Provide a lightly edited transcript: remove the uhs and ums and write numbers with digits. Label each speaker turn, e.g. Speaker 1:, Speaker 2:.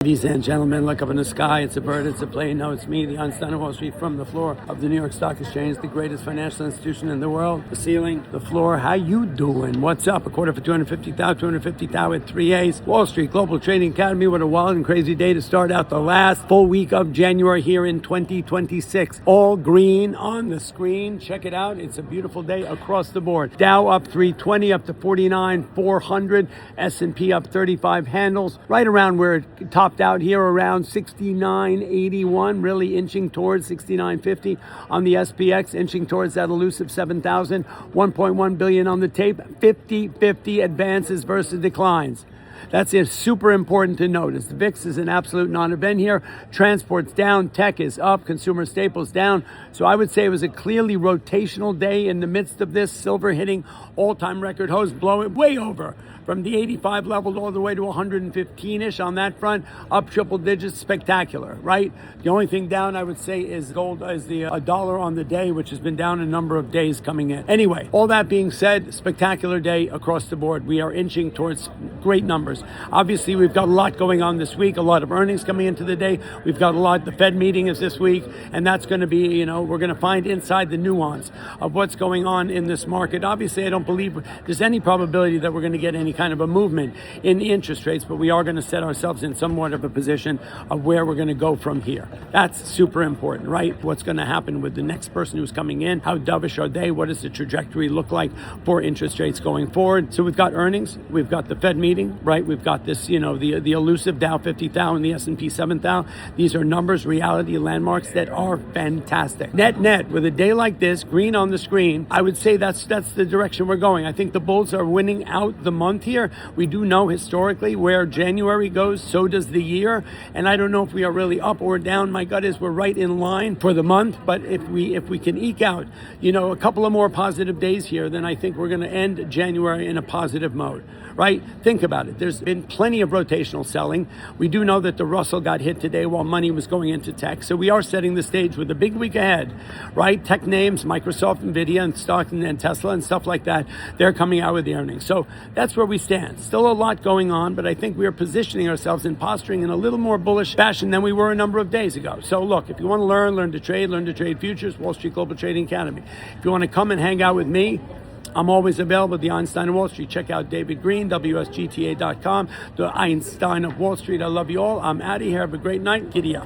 Speaker 1: Ladies and gentlemen, look up in the sky. It's a bird, it's a plane. No, it's me, the Einstein of Wall Street, from the floor of the New York Stock Exchange, the greatest financial institution in the world. The ceiling, the floor. How you doing? What's up? A quarter for 250,000 with 3 A's. Wall Street Global Trading Academy. What a wild and crazy day to start out the last full week of January here in 2026. All green on the screen. Check it out. It's a beautiful day across the board. Dow up 320, up to 49,400. S&P up 35 handles, right around where it topped out here around 69.81, really inching towards 69.50 on the SPX, inching towards that elusive 7,000, 1.1 billion on the tape, 50-50 advances versus declines. That's super important to notice. The VIX is an absolute non-event here. Transport's down, tech is up, consumer staples down. So I would say it was a clearly rotational day in the midst of this. Silver hitting all-time record highs, blowing way over from the 85 level all the way to 115-ish on that front, up triple digits, spectacular, right? The only thing down, I would say, is gold, is the dollar on the day, which has been down a number of days coming in. Anyway, all that being said, spectacular day across the board. We are inching towards great numbers. Obviously, we've got a lot going on this week, a lot of earnings coming into the day. We've got a lot, the Fed meeting is this week, and that's going to be, we're going to find inside the nuance of what's going on in this market. Obviously, I don't believe there's any probability that we're going to get any kind of a movement in the interest rates, but we are going to set ourselves in somewhat of a position of where we're going to go from here. That's super important, right? What's going to happen with the next person who's coming in? How dovish are they? What does the trajectory look like for interest rates going forward? So we've got earnings, we've got the Fed meeting, right? We've got this, the elusive Dow 50,000 and the S&P 7,000. These are numbers, reality, landmarks that are fantastic. Net, with a day like this, green on the screen, I would say that's the direction we're going. I think the bulls are winning out the month here. We do know historically where January goes, so does the year. And I don't know if we are really up or down. My gut is we're right in line for the month. But if we can eke out, a couple of more positive days here, then I think we're going to end January in a positive mode, right? Think about it. There's been plenty of rotational selling. We do know that the Russell got hit today while money was going into tech. So we are setting the stage with a big week ahead, right? Tech names, Microsoft, Nvidia, and stock and Tesla and stuff like that, they're coming out with the earnings. So that's where we stand. Still a lot going on, but I think we are positioning ourselves and posturing in a little more bullish fashion than we were a number of days ago. So look, if you want to learn to trade futures, Wall Street Global Trading Academy. If you want to come and hang out with me, I'm always available at the Einstein of Wall Street. Check out David Green, WSGTA.com, the Einstein of Wall Street. I love you all. I'm out of here. Have a great night. Giddy up.